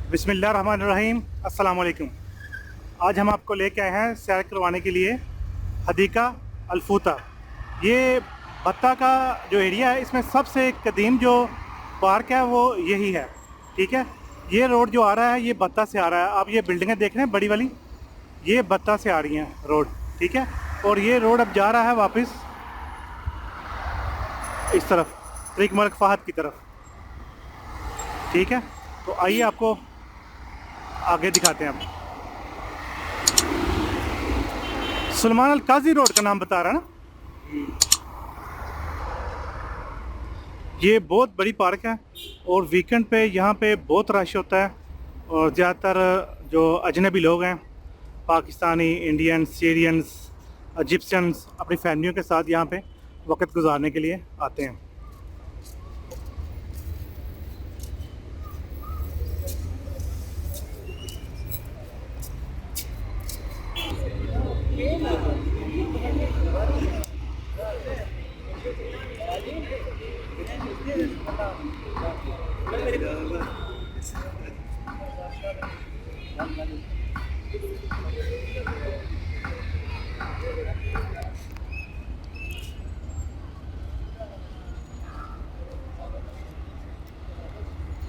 बिस्मिल्लाहिर्रहमानिर्रहीम। अस्सलाम वालेकुम। आज हम आपको लेके आए हैं सैर करवाने के लिए हदीका अल्फूता। ये भत्ता का जो एरिया है, इसमें सबसे कदीम जो पार्क है वो यही है। ठीक है, ये रोड जो आ रहा है ये भत्ता से आ रहा है। आप ये बिल्डिंगें देख रहे हैं बड़ी वाली, ये भत्ता से आ रही हैं रोड। ठीक है, और ये रोड अब जा रहा है वापस इस तरफ, तरीक मलिक फ़हद की तरफ। ठीक है, तो आइए आपको आगे दिखाते हैं। आप सुलेमान अल काजी रोड का नाम बता रहा है ना। ये बहुत बड़ी पार्क है और वीकेंड पे यहाँ पे बहुत रश होता है। और ज़्यादातर जो अजनबी लोग हैं, पाकिस्तानी, इंडियन, सीरियंस, इजिप्शियंस, अपनी फैमिलियों के साथ यहाँ पे वक्त गुजारने के लिए आते हैं।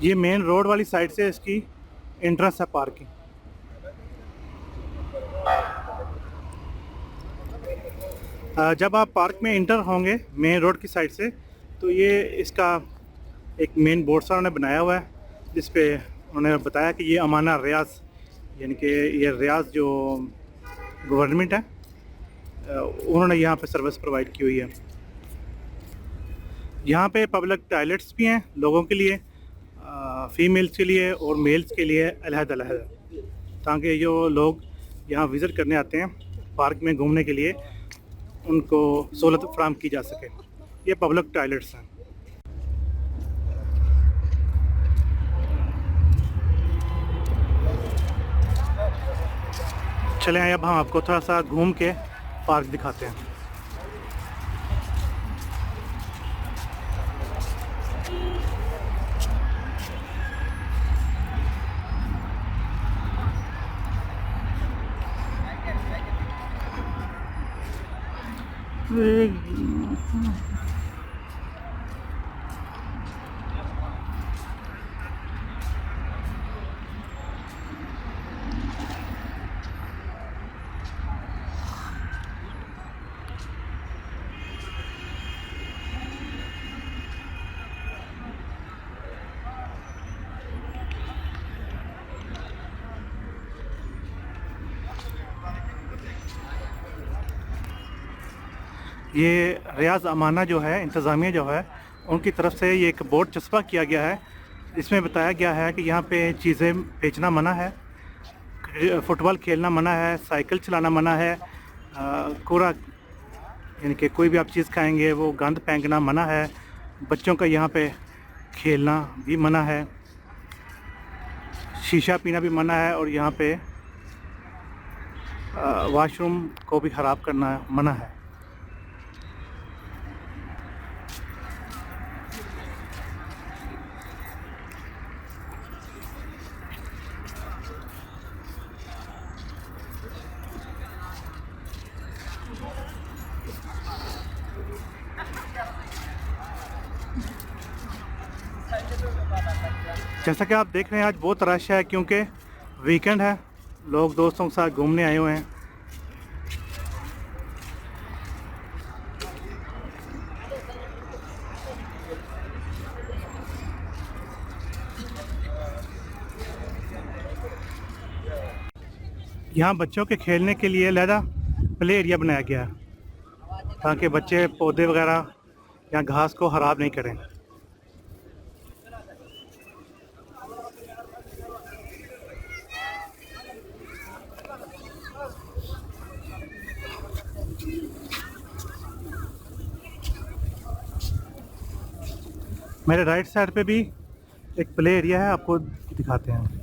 ये मेन रोड वाली साइड से इसकी एंट्रेंस है पार्क की। जब आप पार्क में इंटर होंगे मेन रोड की साइड से, तो ये इसका एक मेन बोर्ड सा उन्होंने बनाया हुआ है, जिस पे उन्होंने बताया कि ये अमाना रियाज, यानी कि ये रियाज जो गवर्नमेंट है, उन्होंने यहाँ पे सर्विस प्रोवाइड की हुई है। यहाँ पे पब्लिक टॉयलेट्स भी हैं लोगों के लिए, फ़ीमेल्स के लिए और मेल्स के लिए अलग-अलग, ताकि जो लोग यहाँ विज़िट करने आते हैं पार्क में घूमने के लिए, उनको सहूलत फराहम की जा सके। ये पब्लिक टॉयलेट्स हैं। चलें अब हम आपको थोड़ा सा घूम के पार्क दिखाते हैं। ये रियाज अमाना जो है, इंतज़ामिया जो है, उनकी तरफ से ये एक बोर्ड चस्पा किया गया है। इसमें बताया गया है कि यहाँ पे चीज़ें बेचना मना है, फुटबॉल खेलना मना है, साइकिल चलाना मना है, कूड़ा यानी कि कोई भी आप चीज़ खाएंगे वो गंद फेंकना मना है, बच्चों का यहाँ पे खेलना भी मना है, शीशा पीना भी मना है, और यहाँ पे वाशरूम को भी ख़राब करना मना है। जैसा कि आप देख रहे हैं आज बहुत रश है, क्योंकि वीकेंड है, लोग दोस्तों के साथ घूमने आए हुए हैं। यहाँ बच्चों के खेलने के लिए अलहदा प्ले एरिया बनाया गया है, ताकि बच्चे पौधे वगैरह या घास को ख़राब नहीं करें। मेरे राइट साइड पे भी एक प्ले एरिया है, आपको दिखाते हैं।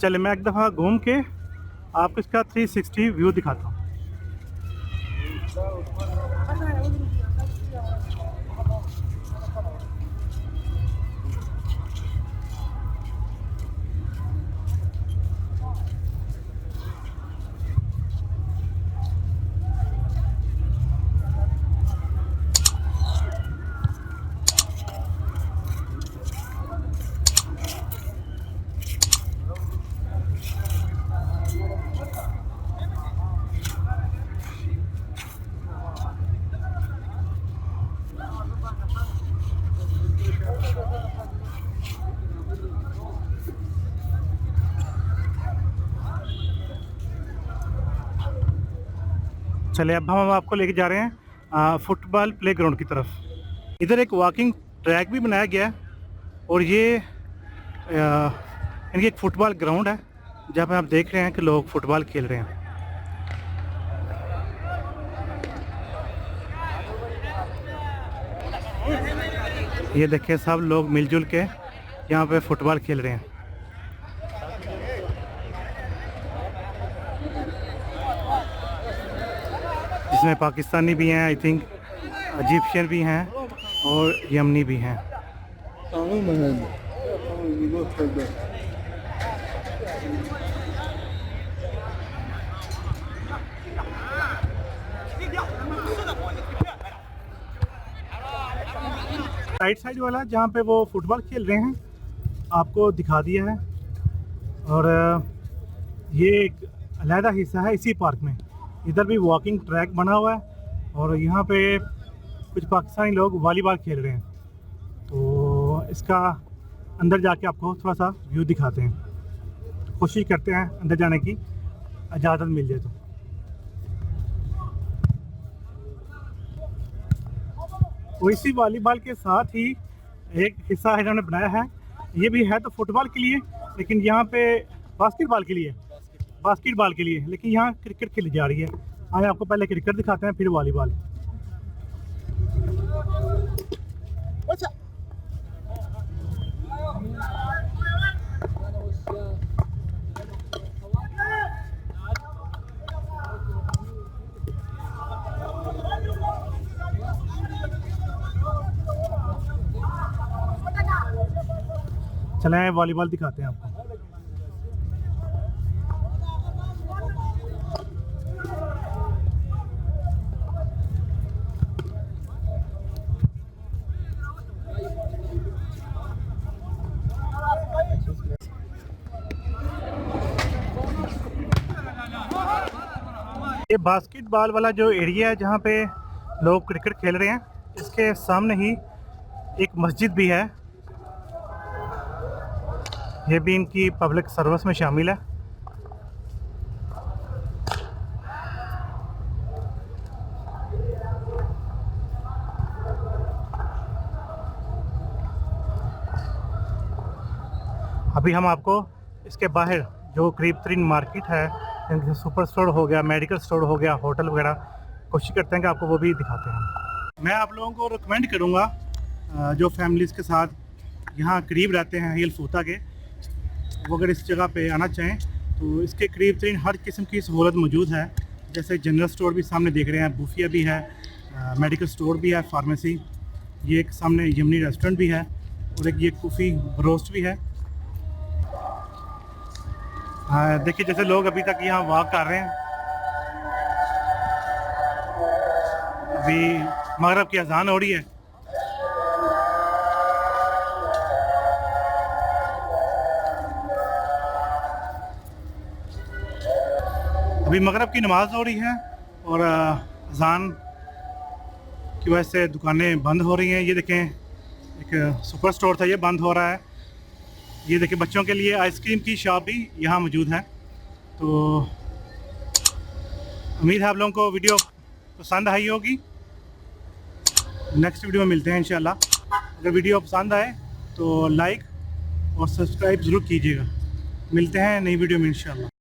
चले मैं एक दफ़ा घूम के आपको इसका 360 व्यू दिखाता हूँ। चले अब हम आपको लेके जा रहे हैं फुटबॉल प्लेग्राउंड की तरफ। इधर एक वॉकिंग ट्रैक भी बनाया गया है और ये इनकी एक फ़ुटबॉल ग्राउंड है जहाँ पे आप देख रहे हैं कि लोग फुटबॉल खेल रहे हैं। ये देखिए सब लोग मिलजुल के यहाँ पे फुटबॉल खेल रहे हैं। जिसमें पाकिस्तानी भी हैं, आई थिंक इजिप्शियन भी हैं और यमनी भी हैं। साइड वाला जहाँ पे वो फुटबॉल खेल रहे हैं आपको दिखा दिया है, और ये एक अलहदा हिस्सा है इसी पार्क में। इधर भी वॉकिंग ट्रैक बना हुआ है और यहाँ पे कुछ पाकिस्तानी लोग वॉलीबॉल खेल रहे हैं। तो इसका अंदर जाके आपको थोड़ा सा व्यू दिखाते हैं, कोशिश करते हैं अंदर जाने की इजाज़त मिल जाए। तो इसी वॉलीबॉल के साथ ही एक हिस्सा है इन्होंने बनाया है, ये भी है तो फुटबॉल के लिए, लेकिन यहाँ पे बास्केटबॉल के लिए, लेकिन यहाँ क्रिकेट खेली जा रही है। आइए आपको पहले क्रिकेट दिखाते हैं फिर वॉलीबॉल। चलें वॉलीबॉल दिखाते हैं आपको। ये बास्केटबॉल वाला जो एरिया है जहाँ पे लोग क्रिकेट खेल रहे हैं, इसके सामने ही एक मस्जिद भी है। ये भी इनकी पब्लिक सर्विस में शामिल है। अभी हम आपको इसके बाहर जो करीब तरीन मार्केट है, जैसे सुपर स्टोर हो गया, मेडिकल स्टोर हो गया, होटल वगैरह, कोशिश करते हैं कि आपको वो भी दिखाते हैं। मैं आप लोगों को रिकमेंड करूँगा जो फैमिलीज़ के साथ यहाँ करीब रहते हैं हिल फूता के, वो अगर इस जगह पे आना चाहें तो इसके करीब तरीन हर किस्म की सहूलत मौजूद है। जैसे जनरल स्टोर भी सामने देख रहे हैं, बूफिया भी है, मेडिकल स्टोर भी है, फार्मेसी, ये एक सामने यमनी रेस्टोरेंट भी है और एक ये कॉफ़ी रोस्ट भी है। देखिए जैसे लोग अभी तक यहाँ वॉक कर रहे हैं। अभी मगरिब की अजान हो रही है। अभी मगरिब की नमाज़ हो रही है और अजान की वजह से दुकानें बंद हो रही हैं। ये देखें एक सुपर स्टोर था, ये बंद हो रहा है। ये देखिए बच्चों के लिए आइसक्रीम की शॉप भी यहाँ मौजूद है। तो उम्मीद है आप लोगों को वीडियो पसंद आई होगी। नेक्स्ट वीडियो में मिलते हैं इंशाल्लाह। अगर वीडियो पसंद आए तो लाइक और सब्सक्राइब ज़रूर कीजिएगा। मिलते हैं नई वीडियो में इंशाल्लाह।